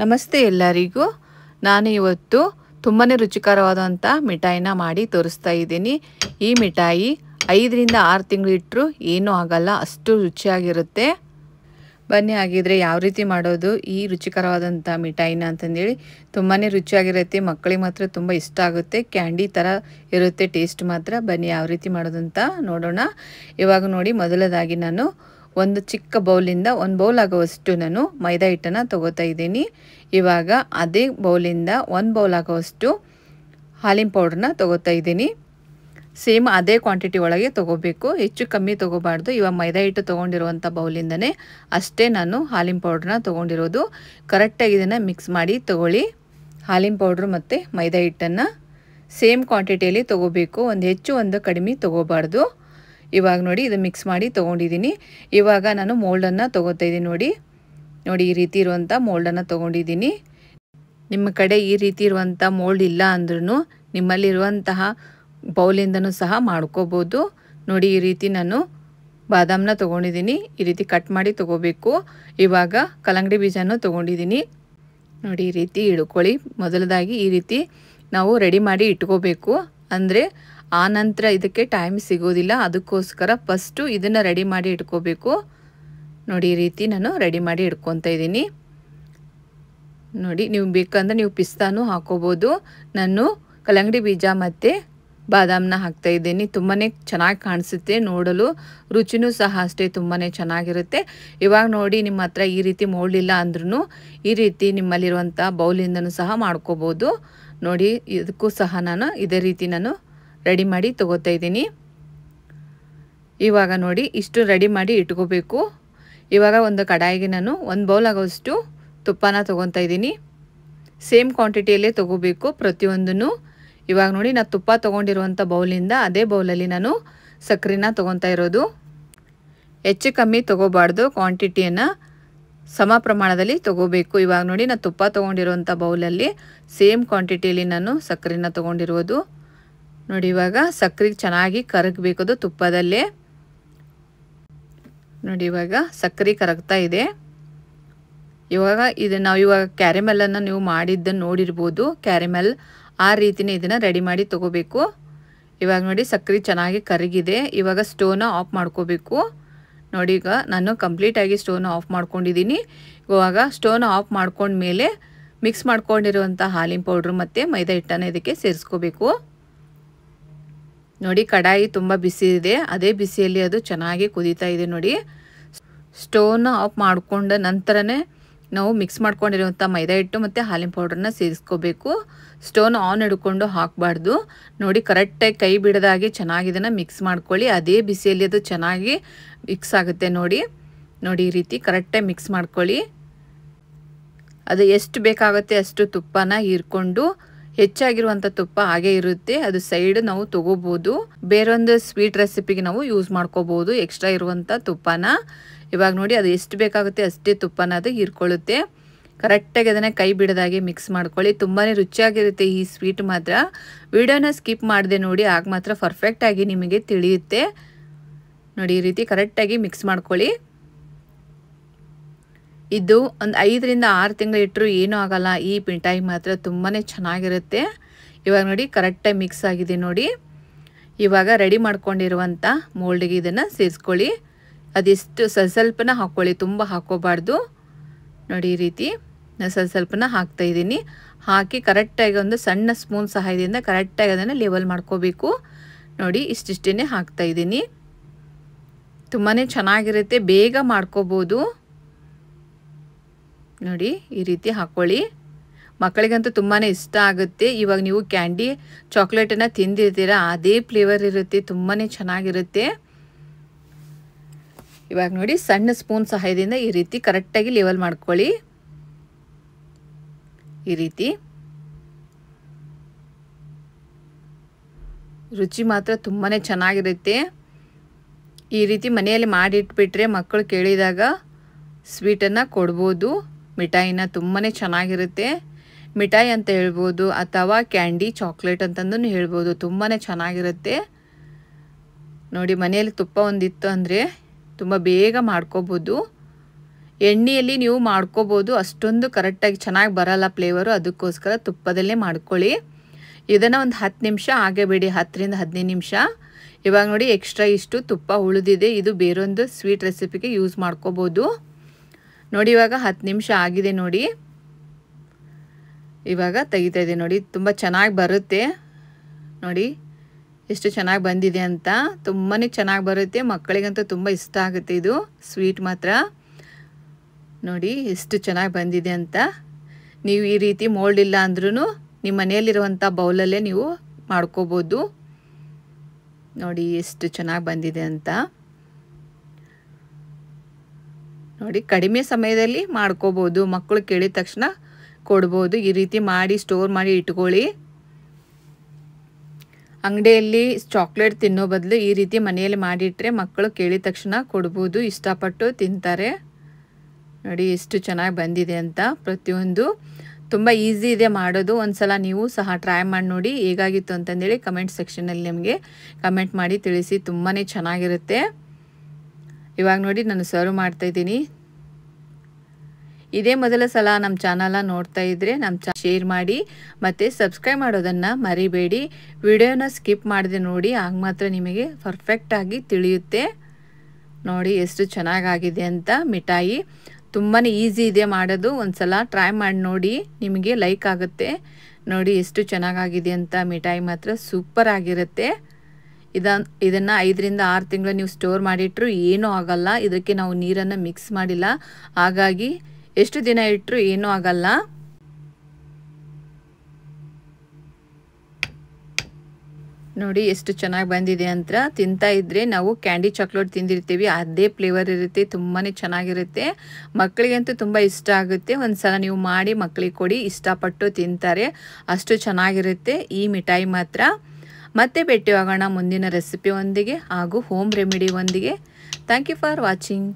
ನಮಸ್ತೆ ಎಲ್ಲರಿಗೂ. ನಾನು ಇವತ್ತು ತುಂಬಾನೇ ರುಚಿಕರವಾದಂತ ಮಿಠಾಯಿನ ಮಾಡಿ ತೋರಿಸ್ತಾ ಇದ್ದೀನಿ. ಈ ಮಿಠಾಯಿ 5 ರಿಂದ 6 ತಿಂಗಳು ಇಟ್ಟರೂ ಏನೂ ಆಗಲ್ಲ, ಅಷ್ಟು ರುಚಿಯಾಗಿರುತ್ತೆ. ಬನ್ನಿ ಹಾಗಿದ್ರೆ ಯಾವ ರೀತಿ ಮಾಡೋದು ಈ ರುಚಿಕರವಾದಂತ ಮಿಠಾಯಿನ ಅಂತಂದೇಳಿ. ತುಂಬಾನೇ ರುಚಿಯಾಗಿರುತ್ತೆ, ಮಕ್ಕಳಿಗೆ ಮಾತ್ರ ತುಂಬ ಇಷ್ಟ ಆಗುತ್ತೆ. ಕ್ಯಾಂಡಿ ಥರ ಇರುತ್ತೆ ಟೇಸ್ಟ್ ಮಾತ್ರ. ಬನ್ನಿ ಯಾವ ರೀತಿ ಮಾಡೋದು ಅಂತ ನೋಡೋಣ. ಇವಾಗ ನೋಡಿ, ಮೊದಲದಾಗಿ ನಾನು ಒಂದು ಚಿಕ್ಕ ಬೌಲಿಂದ 1 ಬೌಲ್ ಆಗುವಷ್ಟು ನಾನು ಮೈದಾ ಹಿಟ್ಟನ್ನು ತಗೋತಾ ಇದ್ದೀನಿ. ಇವಾಗ ಅದೇ ಬೌಲಿಂದ 1 ಬೌಲ್ ಆಗುವಷ್ಟು ಹಾಲಿನ ಪೌಡ್ರನ್ನ ತಗೋತಾ ಇದ್ದೀನಿ. ಸೇಮ್ ಅದೇ ಕ್ವಾಂಟಿಟಿ ಒಳಗೆ ತಗೋಬೇಕು, ಹೆಚ್ಚು ಕಮ್ಮಿ ತಗೋಬಾರ್ದು. ಇವಾಗ ಮೈದಾ ಹಿಟ್ಟು ತೊಗೊಂಡಿರುವಂಥ ಬೌಲಿಂದನೇ ಅಷ್ಟೇ ನಾನು ಹಾಲಿನ ಪೌಡ್ರನ್ನ ತೊಗೊಂಡಿರೋದು. ಕರೆಕ್ಟಾಗಿ ಇದನ್ನು ಮಿಕ್ಸ್ ಮಾಡಿ ತಗೊಳ್ಳಿ. ಹಾಲಿನ ಪೌಡ್ರು ಮತ್ತು ಮೈದಾ ಹಿಟ್ಟನ್ನು ಸೇಮ್ ಕ್ವಾಂಟಿಟಿಯಲ್ಲಿ ತೊಗೋಬೇಕು, ಒಂದು ಹೆಚ್ಚು ಒಂದು ಕಡಿಮೆ ತೊಗೋಬಾರ್ದು. ಇವಾಗ ನೋಡಿ, ಇದು ಮಿಕ್ಸ್ ಮಾಡಿ ತೊಗೊಂಡಿದ್ದೀನಿ. ಇವಾಗ ನಾನು ಮೋಲ್ಡನ್ನು ತೊಗೋತಾ ಇದ್ದೀನಿ. ನೋಡಿ ಈ ರೀತಿ ಇರುವಂಥ ಮೋಲ್ಡನ್ನು ತೊಗೊಂಡಿದ್ದೀನಿ. ನಿಮ್ಮ ಕಡೆ ಈ ರೀತಿ ಇರುವಂಥ ಮೋಲ್ಡ್ ಇಲ್ಲ ಅಂದ್ರೂ ನಿಮ್ಮಲ್ಲಿರುವಂತಹ ಬೌಲಿಂದನೂ ಸಹ ಮಾಡ್ಕೋಬೋದು. ನೋಡಿ ಈ ರೀತಿ ನಾನು ಬಾದಾಮನ್ನ ತೊಗೊಂಡಿದ್ದೀನಿ, ಈ ರೀತಿ ಕಟ್ ಮಾಡಿ ತೊಗೋಬೇಕು. ಇವಾಗ ಕಲ್ಲಂಗಡಿ ಬೀಜನೂ ತೊಗೊಂಡಿದ್ದೀನಿ. ನೋಡಿ ಈ ರೀತಿ ಇಟ್ಕೊಳ್ಳಿ. ಮೊದಲದಾಗಿ ಈ ರೀತಿ ನಾವು ರೆಡಿ ಮಾಡಿ ಇಟ್ಕೋಬೇಕು, ಅಂದರೆ ಆ ನಂತರ ಇದಕ್ಕೆ ಟೈಮ್ ಸಿಗೋದಿಲ್ಲ. ಅದಕ್ಕೋಸ್ಕರ ಫಸ್ಟು ಇದನ್ನು ರೆಡಿ ಮಾಡಿ ಇಟ್ಕೋಬೇಕು. ನೋಡಿ ಈ ರೀತಿ ನಾನು ರೆಡಿ ಮಾಡಿ ಇಟ್ಕೊತಾ ಇದ್ದೀನಿ. ನೋಡಿ, ನೀವು ಬೇಕಂದ್ರೆ ನೀವು ಪಿಸ್ತಾನು ಹಾಕೋಬೋದು. ನಾನು ಕಲ್ಲಂಗಡಿ ಬೀಜ ಮತ್ತು ಬಾದಾಮನ್ನ ಹಾಕ್ತಾ ಇದ್ದೀನಿ. ತುಂಬಾ ಚೆನ್ನಾಗಿ ಕಾಣಿಸುತ್ತೆ, ನೋಡಲು ರುಚಿನೂ ಸಹ ಅಷ್ಟೇ ತುಂಬಾ ಚೆನ್ನಾಗಿರುತ್ತೆ. ಇವಾಗ ನೋಡಿ, ನಿಮ್ಮ ಹತ್ರ ಈ ರೀತಿ ಮೋಲ್ಡ್ ಇಲ್ಲ ಅಂದ್ರೂ ಈ ರೀತಿ ನಿಮ್ಮಲ್ಲಿರುವಂಥ ಬೌಲಿಂದನೂ ಸಹ ಮಾಡ್ಕೋಬೋದು. ನೋಡಿ, ಇದಕ್ಕೂ ಸಹ ನಾನು ಇದೇ ರೀತಿ ನಾನು ರೆಡಿ ಮಾಡಿ ತಗೋತಾ ಇದ್ದೀನಿ. ಇವಾಗ ನೋಡಿ, ಇಷ್ಟು ರೆಡಿ ಮಾಡಿ ಇಟ್ಕೋಬೇಕು. ಇವಾಗ ಒಂದು ಕಡಾಯಿಗೆ ನಾನು 1 ಬೌಲ್ ಆಗೋಷ್ಟು ತುಪ್ಪನ ತೊಗೊತಾ ಇದ್ದೀನಿ. ಸೇಮ್ ಕ್ವಾಂಟಿಟಿಯಲ್ಲೇ ತೊಗೋಬೇಕು ಪ್ರತಿಯೊಂದನ್ನು. ಇವಾಗ ನೋಡಿ, ನಾನು ತುಪ್ಪ ತೊಗೊಂಡಿರುವಂಥ ಬೌಲಿಂದ ಅದೇ ಬೌಲಲ್ಲಿ ನಾನು ಸಕ್ಕರೆನ ತೊಗೊತಾ ಇರೋದು. ಹೆಚ್ಚು ಕಮ್ಮಿ ತೊಗೋಬಾರ್ದು, ಕ್ವಾಂಟಿಟಿಯನ್ನು ಸಮ ಪ್ರಮಾಣದಲ್ಲಿ ತೊಗೋಬೇಕು. ಇವಾಗ ನೋಡಿ, ನಾನು ತುಪ್ಪ ತೊಗೊಂಡಿರುವಂಥ ಬೌಲಲ್ಲಿ ಸೇಮ್ ಕ್ವಾಂಟಿಟಿಯಲ್ಲಿ ನಾನು ಸಕ್ಕರೆನ ತೊಗೊಂಡಿರೋದು. ನೋಡಿ, ಇವಾಗ ಸಕ್ಕರೆ ಚೆನ್ನಾಗಿ ಕರಗಬೇಕದು ತುಪ್ಪದಲ್ಲೇ. ನೋಡಿ, ಇವಾಗ ಸಕ್ಕರೆ ಕರಗ್ತಾ ಇದೆ. ಇವಾಗ ನಾವು ಇವಾಗ ಕ್ಯಾರಮೆಲ್ಲನ್ನು ನೀವು ಮಾಡಿದ್ದನ್ನು ನೋಡಿರ್ಬೋದು, ಕ್ಯಾರಮೆಲ್ ಆ ರೀತಿನೇ ಇದನ್ನು ರೆಡಿ ಮಾಡಿ ತೊಗೋಬೇಕು. ಇವಾಗ ನೋಡಿ, ಸಕ್ಕರೆ ಚೆನ್ನಾಗಿ ಕರಗಿದೆ. ಇವಾಗ ಸ್ಟೋವ್ನ ಆಫ್ ಮಾಡ್ಕೋಬೇಕು. ನೋಡಿ, ಈಗ ನಾನು ಕಂಪ್ಲೀಟಾಗಿ ಸ್ಟೋವ್ನ ಆಫ್ ಮಾಡ್ಕೊಂಡಿದ್ದೀನಿ. ಇವಾಗ ಸ್ಟೋವ್ನ ಆಫ್ ಮಾಡ್ಕೊಂಡ್ಮೇಲೆ ಮಿಕ್ಸ್ ಮಾಡ್ಕೊಂಡಿರುವಂಥ ಹಾಲಿನ ಪೌಡ್ರು ಮತ್ತು ಮೈದಾ ಹಿಟ್ಟನ್ನು ಇದಕ್ಕೆ ಸೇರಿಸ್ಕೋಬೇಕು. ನೋಡಿ, ಕಡಾಯಿ ತುಂಬ ಬಿಸಿ ಇದೆ, ಅದೇ ಬಿಸಿಯಲ್ಲಿ ಅದು ಚೆನ್ನಾಗಿ ಕುದೀತಾ ಇದೆ. ನೋಡಿ, ಸ್ಟೋವ್ನ ಆಫ್ ಮಾಡಿಕೊಂಡ ನಂತರನೇ ನಾವು ಮಿಕ್ಸ್ ಮಾಡ್ಕೊಂಡಿರುವಂಥ ಮೈದಾ ಹಿಟ್ಟು ಮತ್ತು ಹಾಲಿನ ಪೌಡ್ರನ್ನ ಸೇರಿಸ್ಕೋಬೇಕು. ಸ್ಟೋವ್ನ ಆನ್ ಹಿಡ್ಕೊಂಡು ಹಾಕಬಾರ್ದು. ನೋಡಿ, ಕರೆಕ್ಟಾಗಿ ಕೈ ಬಿಡದಾಗಿ ಚೆನ್ನಾಗಿ ಇದನ್ನು ಮಿಕ್ಸ್ ಮಾಡ್ಕೊಳ್ಳಿ. ಅದೇ ಬಿಸಿಯಲ್ಲಿ ಅದು ಚೆನ್ನಾಗಿ ಮಿಕ್ಸ್ ಆಗುತ್ತೆ. ನೋಡಿ, ಈ ರೀತಿ ಕರೆಕ್ಟಾಗಿ ಮಿಕ್ಸ್ ಮಾಡ್ಕೊಳ್ಳಿ. ಅದು ಎಷ್ಟು ಬೇಕಾಗುತ್ತೆ ಅಷ್ಟು ತುಪ್ಪನ ಹೀರ್ಕೊಂಡು, ಹೆಚ್ಚಾಗಿರುವಂಥ ತುಪ್ಪ ಹಾಗೆ ಇರುತ್ತೆ, ಅದು ಸೈಡ್ ನಾವು ತೊಗೋಬೋದು. ಬೇರೊಂದು ಸ್ವೀಟ್ ರೆಸಿಪಿಗೆ ನಾವು ಯೂಸ್ ಮಾಡ್ಕೋಬೋದು ಎಕ್ಸ್ಟ್ರಾ ಇರುವಂಥ ತುಪ್ಪನ. ಇವಾಗ ನೋಡಿ, ಅದು ಎಷ್ಟು ಬೇಕಾಗುತ್ತೆ ಅಷ್ಟೇ ತುಪ್ಪನ ಅದು ಹೀರ್ಕೊಳ್ಳುತ್ತೆ. ಕರೆಕ್ಟಾಗಿ ಅದನ್ನು ಕೈ ಬಿಡದಾಗೆ ಮಿಕ್ಸ್ ಮಾಡ್ಕೊಳ್ಳಿ. ತುಂಬಾ ರುಚಿಯಾಗಿರುತ್ತೆ ಈ ಸ್ವೀಟ್ ಮಾತ್ರ. ವಿಡಿಯೋನ ಸ್ಕಿಪ್ ಮಾಡಿದೆ ನೋಡಿ, ಆಗ ಮಾತ್ರ ಪರ್ಫೆಕ್ಟಾಗಿ ನಿಮಗೆ ತಿಳಿಯುತ್ತೆ. ನೋಡಿ, ಈ ರೀತಿ ಕರೆಕ್ಟಾಗಿ ಮಿಕ್ಸ್ ಮಾಡ್ಕೊಳ್ಳಿ. ಇದು ಒಂದು 5 ರಿಂದ 6 ತಿಂಗಳು ಇಟ್ಟರೂ ಏನೂ ಆಗಲ್ಲ. ಈ ಮಿಠಾಯಿ ಮಾತ್ರ ತುಂಬಾ ಚೆನ್ನಾಗಿರುತ್ತೆ. ಇವಾಗ ನೋಡಿ, ಕರೆಕ್ಟಾಗಿ ಮಿಕ್ಸ್ ಆಗಿದೆ. ನೋಡಿ, ಇವಾಗ ರೆಡಿ ಮಾಡ್ಕೊಂಡಿರುವಂಥ ಮೋಲ್ಡಿಗೆ ಇದನ್ನು ಸೇರಿಸ್ಕೊಳ್ಳಿ. ಅದೆಷ್ಟು ಸ್ವಲ್ಪನ ಹಾಕ್ಕೊಳ್ಳಿ, ತುಂಬ ಹಾಕ್ಕೋಬಾರ್ದು. ನೋಡಿ, ಈ ರೀತಿ ನಾನು ಸ್ವಲ್ಪನ ಹಾಕ್ತಾಯಿದ್ದೀನಿ. ಹಾಕಿ ಕರೆಕ್ಟಾಗಿ ಒಂದು ಸಣ್ಣ ಸ್ಪೂನ್ ಸಹಾಯದಿಂದ ಕರೆಕ್ಟಾಗಿ ಅದನ್ನು ಲೆವೆಲ್ ಮಾಡ್ಕೋಬೇಕು. ನೋಡಿ, ಇಷ್ಟಿಷ್ಟೇ ಹಾಕ್ತಾಯಿದ್ದೀನಿ. ತುಂಬಾ ಚೆನ್ನಾಗಿರುತ್ತೆ, ಬೇಗ ಮಾಡ್ಕೋಬೋದು. ನೋಡಿ, ಈ ರೀತಿ ಹಾಕ್ಕೊಳ್ಳಿ. ಮಕ್ಕಳಿಗಂತೂ ತುಂಬಾ ಇಷ್ಟ ಆಗುತ್ತೆ. ಇವಾಗ ನೀವು ಕ್ಯಾಂಡಿ ಚಾಕ್ಲೇಟನ್ನು ತಿಂದಿರ್ತೀರ, ಅದೇ ಫ್ಲೇವರ್ ಇರುತ್ತೆ, ತುಂಬಾ ಚೆನ್ನಾಗಿರುತ್ತೆ. ಇವಾಗ ನೋಡಿ, ಸಣ್ಣ ಸ್ಪೂನ್ ಸಹಾಯದಿಂದ ಈ ರೀತಿ ಕರೆಕ್ಟಾಗಿ ಲೆವೆಲ್ ಮಾಡ್ಕೊಳ್ಳಿ. ಈ ರೀತಿ ರುಚಿ ಮಾತ್ರ ತುಂಬಾ ಚೆನ್ನಾಗಿರುತ್ತೆ. ಈ ರೀತಿ ಮನೆಯಲ್ಲಿ ಮಾಡಿಟ್ಬಿಟ್ರೆ ಮಕ್ಕಳು ಕೇಳಿದಾಗ ಸ್ವೀಟನ್ನು ಕೊಡ್ಬೋದು. ಮಿಠಾಯಿನ ತುಂಬಾ ಚೆನ್ನಾಗಿರುತ್ತೆ. ಮಿಠಾಯಿ ಅಂತ ಹೇಳ್ಬೋದು ಅಥವಾ ಕ್ಯಾಂಡಿ ಚಾಕ್ಲೇಟ್ ಅಂತಂದು ಹೇಳ್ಬೋದು, ತುಂಬಾ ಚೆನ್ನಾಗಿರುತ್ತೆ. ನೋಡಿ, ಮನೆಯಲ್ಲಿ ತುಪ್ಪ ಒಂದಿತ್ತು ಅಂದರೆ ತುಂಬ ಬೇಗ ಮಾಡ್ಕೋಬೋದು. ಎಣ್ಣೆಯಲ್ಲಿ ನೀವು ಮಾಡ್ಕೋಬೋದು, ಅಷ್ಟೊಂದು ಕರೆಕ್ಟಾಗಿ ಚೆನ್ನಾಗಿ ಬರಲ್ಲ ಫ್ಲೇವರು, ಅದಕ್ಕೋಸ್ಕರ ತುಪ್ಪದಲ್ಲೇ ಮಾಡ್ಕೊಳ್ಳಿ. ಇದನ್ನು ಒಂದು 10 ನಿಮಿಷ ಹಾಗೆ ಬಿಡಿ, 10 ರಿಂದ 15 ನಿಮಿಷ. ಇವಾಗ ನೋಡಿ ಎಕ್ಸ್ಟ್ರಾ ಇಷ್ಟು ತುಪ್ಪ ಉಳಿದಿದೆ, ಇದು ಬೇರೊಂದು ಸ್ವೀಟ್ ರೆಸಿಪಿಗೆ ಯೂಸ್ ಮಾಡ್ಕೋಬೋದು. ನೋಡಿ ಇವಾಗ 10 ನಿಮಿಷ ಆಗಿದೆ ನೋಡಿ. ಇವಾಗ ತೆಗಿತಾ ಇದೆ ನೋಡಿ, ತುಂಬ ಚೆನ್ನಾಗಿ ಬರುತ್ತೆ ನೋಡಿ ಎಷ್ಟು ಚೆನ್ನಾಗಿ ಬಂದಿದೆ ಅಂತ. ತುಂಬಾ ಚೆನ್ನಾಗಿ ಬರುತ್ತೆ, ಮಕ್ಕಳಿಗಂತೂ ತುಂಬ ಇಷ್ಟ ಆಗುತ್ತೆ ಇದು ಸ್ವೀಟ್ ಮಾತ್ರ. ನೋಡಿ ಎಷ್ಟು ಚೆನ್ನಾಗಿ ಬಂದಿದೆ ಅಂತ. ನೀವು ಈ ರೀತಿ ಮೋಲ್ಡ್ ಇಲ್ಲ ಅಂದ್ರೂ ನಿಮ್ಮ ಮನೆಯಲ್ಲಿರುವಂಥ ಬೌಲಲ್ಲೇ ನೀವು ಮಾಡ್ಕೋಬೋದು. ನೋಡಿ ಎಷ್ಟು ಚೆನ್ನಾಗಿ ಬಂದಿದೆ ಅಂತ. ನೋಡಿ ಕಡಿಮೆ ಸಮಯದಲ್ಲಿ ಮಾಡ್ಕೋಬೋದು, ಮಕ್ಕಳು ಕೇಳಿದ ತಕ್ಷಣ ಕೊಡ್ಬೋದು. ಈ ರೀತಿ ಮಾಡಿ ಸ್ಟೋರ್ ಮಾಡಿ ಇಟ್ಕೊಳ್ಳಿ. ಅಂಗಡಿಯಲ್ಲಿ ಚಾಕ್ಲೇಟ್ ತಿನ್ನೋ ಬದಲು ಈ ರೀತಿ ಮನೆಯಲ್ಲಿ ಮಾಡಿಟ್ರೆ ಮಕ್ಕಳು ಕೇಳಿದ ತಕ್ಷಣ ಕೊಡ್ಬೋದು, ಇಷ್ಟಪಟ್ಟು ತಿಂತಾರೆ. ನೋಡಿ ಎಷ್ಟು ಚೆನ್ನಾಗಿ ಬಂದಿದೆ ಅಂತ. ಪ್ರತಿಯೊಂದು ತುಂಬ ಈಸಿ ಇದೆ ಮಾಡೋದು. ಒಂದ್ಸಲ ನೀವು ಸಹ ಟ್ರೈ ಮಾಡಿ ನೋಡಿ ಹೇಗಾಗಿತ್ತು ಅಂತಂದೇಳಿ ಕಮೆಂಟ್ ಸೆಕ್ಷನಲ್ಲಿ ನಿಮಗೆ ಕಮೆಂಟ್ ಮಾಡಿ ತಿಳಿಸಿ. ತುಂಬಾ ಚೆನ್ನಾಗಿರುತ್ತೆ. ಇವಾಗ ನೋಡಿ ನಾನು ಸರ್ವ್ ಮಾಡ್ತಾಯಿದ್ದೀನಿ. ಇದೇ ಮೊದಲ ಸಲ ನಮ್ಮ ಚಾನಲ್ನ ನೋಡ್ತಾ ಇದ್ದರೆ ನಮ್ಮ ಶೇರ್ ಮಾಡಿ ಮತ್ತು ಸಬ್ಸ್ಕ್ರೈಬ್ ಮಾಡೋದನ್ನು ಮರಿಬೇಡಿ. ವಿಡಿಯೋನ ಸ್ಕಿಪ್ ಮಾಡದೆ ನೋಡಿ, ಆಗ ಮಾತ್ರ ನಿಮಗೆ ಪರ್ಫೆಕ್ಟಾಗಿ ತಿಳಿಯುತ್ತೆ. ನೋಡಿ ಎಷ್ಟು ಚೆನ್ನಾಗಾಗಿದೆ ಅಂತ ಮಿಠಾಯಿ. ತುಂಬಾ ಈಸಿ ಇದೆ ಮಾಡೋದು, ಒಂದ್ಸಲ ಟ್ರೈ ಮಾಡಿ ನೋಡಿ, ನಿಮಗೆ ಲೈಕ್ ಆಗುತ್ತೆ. ನೋಡಿ ಎಷ್ಟು ಚೆನ್ನಾಗಾಗಿದೆ ಅಂತ. ಮಿಠಾಯಿ ಮಾತ್ರ ಸೂಪರ್ ಆಗಿರುತ್ತೆ. ಇದನ್ನು 5 ರಿಂದ 6 ತಿಂಗಳು ನೀವು ಸ್ಟೋರ್ ಮಾಡಿಟ್ರು ಏನೂ ಆಗಲ್ಲ. ಇದಕ್ಕೆ ನಾವು ನೀರನ್ನು ಮಿಕ್ಸ್ ಮಾಡಿಲ್ಲ, ಹಾಗಾಗಿ ಎಷ್ಟು ದಿನ ಇಟ್ಟರು ಏನೂ ಆಗಲ್ಲ. ನೋಡಿ ಎಷ್ಟು ಚೆನ್ನಾಗಿ ಬಂದಿದೆ ಅಂತ. ತಿಂತಾ ಇದ್ದರೆ ನಾವು ಕ್ಯಾಂಡಿ ಚಾಕ್ಲೇಟ್ ತಿಂದಿರ್ತೀವಿ, ಅದೇ ಫ್ಲೇವರ್ ಇರುತ್ತೆ, ತುಂಬಾ ಚೆನ್ನಾಗಿರುತ್ತೆ. ಮಕ್ಕಳಿಗಂತೂ ತುಂಬ ಇಷ್ಟ ಆಗುತ್ತೆ. ಒಂದು ಸಲ ನೀವು ಮಾಡಿ ಮಕ್ಕಳಿಗೆ ಕೊಡಿ, ಇಷ್ಟಪಟ್ಟು ತಿಂತಾರೆ, ಅಷ್ಟು ಚೆನ್ನಾಗಿರುತ್ತೆ ಈ ಮಿಠಾಯಿ ಮಾತ್ರ. ಮತ್ತೆ ಭೇಟಿಯಾಗೋಣ ಮುಂದಿನ ರೆಸಿಪಿ ಒಂದಿಗೆ ಹಾಗೂ ಹೋಮ್ ರೆಮಿಡಿ ಒಂದಿಗೆ. Thank you for watching.